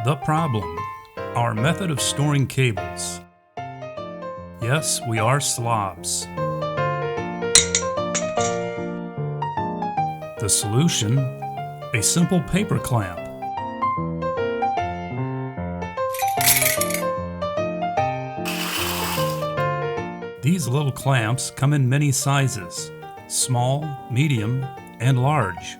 The problem: our method of storing cables. Yes, we are slobs. The solution: a simple paper clamp. These little clamps come in many sizes: small, medium, and large.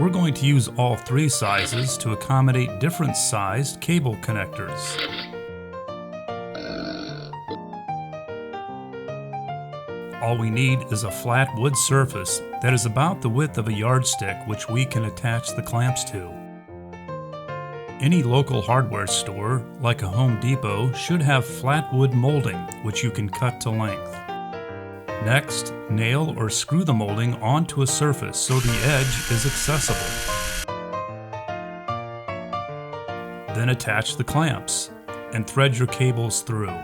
We're going to use all three sizes to accommodate different sized cable connectors. All we need is a flat wood surface that is about the width of a yardstick, which we can attach the clamps to. Any local hardware store, like a Home Depot, should have flat wood molding, which you can cut to length. Next, nail or screw the molding onto a surface so the edge is accessible. Then attach the clamps and thread your cables through.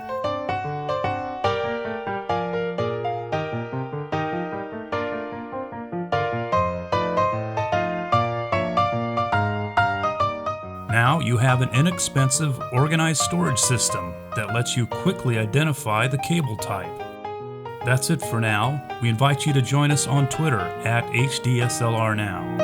Now you have an inexpensive, organized storage system that lets you quickly identify the cable type. That's it for now. We invite you to join us on Twitter @HDSLRNow.